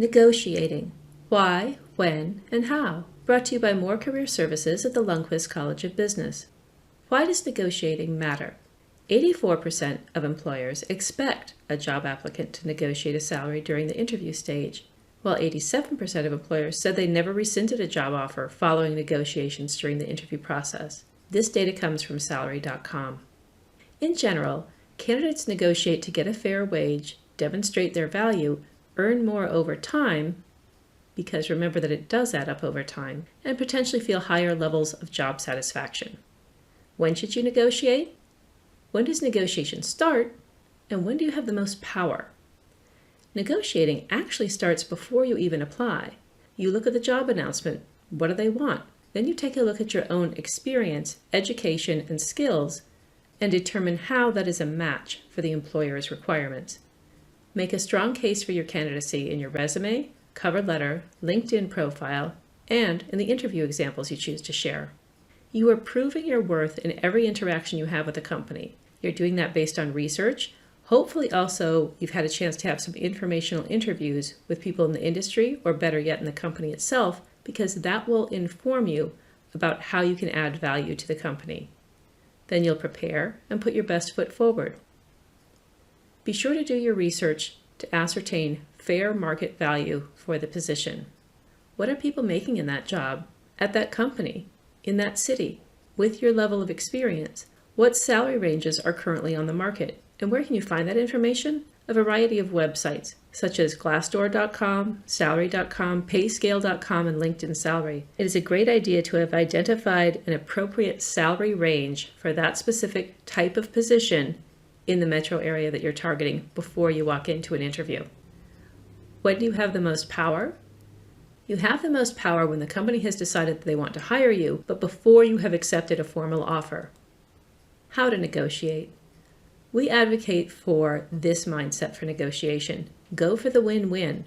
Negotiating. Why, when, and how. Brought to you by Mohr Career Services at the Lundquist College of Business. Why does negotiating matter? 84% of employers expect a job applicant to negotiate a salary during the interview stage, while 87% of employers said they never rescinded a job offer following negotiations during the interview process. This data comes from Salary.com. In general, candidates negotiate to get a fair wage, demonstrate their value, earn more over time, because remember that it does add up over time, and potentially feel higher levels of job satisfaction. When should you negotiate? When does negotiation start? And when do you have the most power? Negotiating actually starts before you even apply. You look at the job announcement. What do they want? Then you take a look at your own experience, education, and skills, and determine how that is a match for the employer's requirements. Make a strong case for your candidacy in your resume, cover letter, LinkedIn profile, and in the interview examples you choose to share. You are proving your worth in every interaction you have with a company. You're doing that based on research. Hopefully also you've had a chance to have some informational interviews with people in the industry, or better yet in the company itself, because that will inform you about how you can add value to the company. Then you'll prepare and put your best foot forward. Be sure to do your research to ascertain fair market value for the position. What are people making in that job, at that company, in that city, with your level of experience? What salary ranges are currently on the market? And where can you find that information? A variety of websites, such as Glassdoor.com, Salary.com, Payscale.com, and LinkedIn Salary. It is a great idea to have identified an appropriate salary range for that specific type of position in the metro area that you're targeting before you walk into an interview. When do you have the most power? You have the most power when the company has decided that they want to hire you, but before you have accepted a formal offer. How to negotiate. We advocate for this mindset for negotiation. Go for the win-win.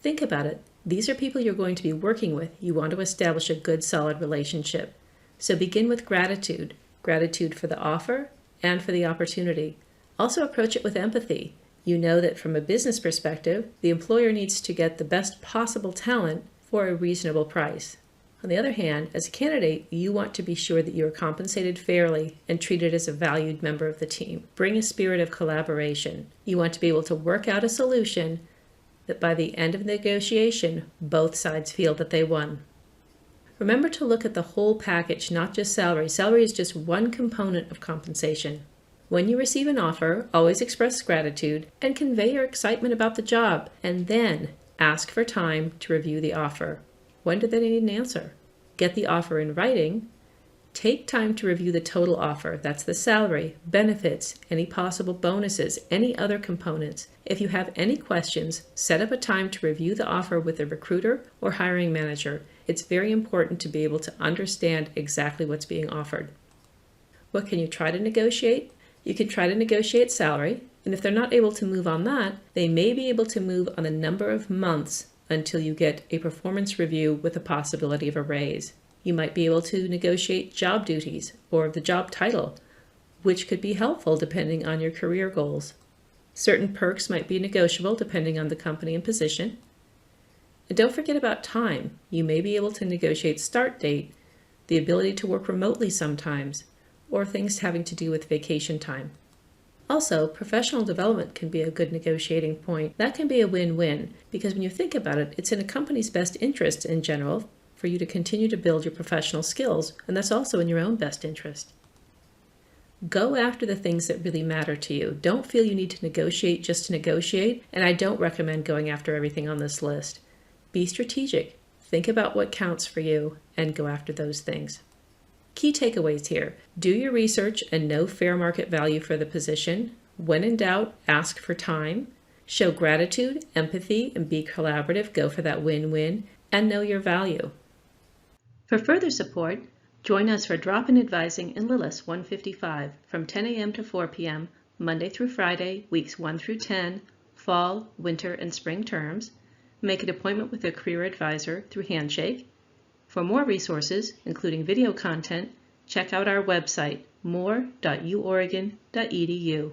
Think about it. These are people you're going to be working with. You want to establish a good, solid relationship. So begin with gratitude. Gratitude for the offer and for the opportunity. Also approach it with empathy. You know that from a business perspective, the employer needs to get the best possible talent for a reasonable price. On the other hand, as a candidate, you want to be sure that you are compensated fairly and treated as a valued member of the team. Bring a spirit of collaboration. You want to be able to work out a solution that by the end of the negotiation, both sides feel that they won. Remember to look at the whole package, not just salary. Salary is just one component of compensation. When you receive an offer, always express gratitude and convey your excitement about the job, and then ask for time to review the offer. When do they need an answer? Get the offer in writing. Take time to review the total offer. That's the salary, benefits, any possible bonuses, any other components. If you have any questions, set up a time to review the offer with a recruiter or hiring manager. It's very important to be able to understand exactly what's being offered. What can you try to negotiate? You can try to negotiate salary, and if they're not able to move on that, they may be able to move on the number of months until you get a performance review with the possibility of a raise. You might be able to negotiate job duties or the job title, which could be helpful depending on your career goals. Certain perks might be negotiable depending on the company and position. And don't forget about time. You may be able to negotiate start date, the ability to work remotely sometimes, or things having to do with vacation time. Also, professional development can be a good negotiating point. That can be a win-win, because when you think about it, it's in a company's best interest in general for you to continue to build your professional skills, and that's also in your own best interest. Go after the things that really matter to you. Don't feel you need to negotiate just to negotiate, and I don't recommend going after everything on this list. Be strategic. Think about what counts for you and go after those things. Key takeaways here. Do your research and know fair market value for the position. When in doubt, ask for time. Show gratitude, empathy, and be collaborative. Go for that win-win, and know your value. For further support, join us for Drop-In Advising in Lillis 155 from 10 a.m. to 4 p.m., Monday through Friday, weeks 1 through 10, fall, winter, and spring terms. Make an appointment with a career advisor through Handshake. For more resources, including video content, check out our website, mohr.uoregon.edu.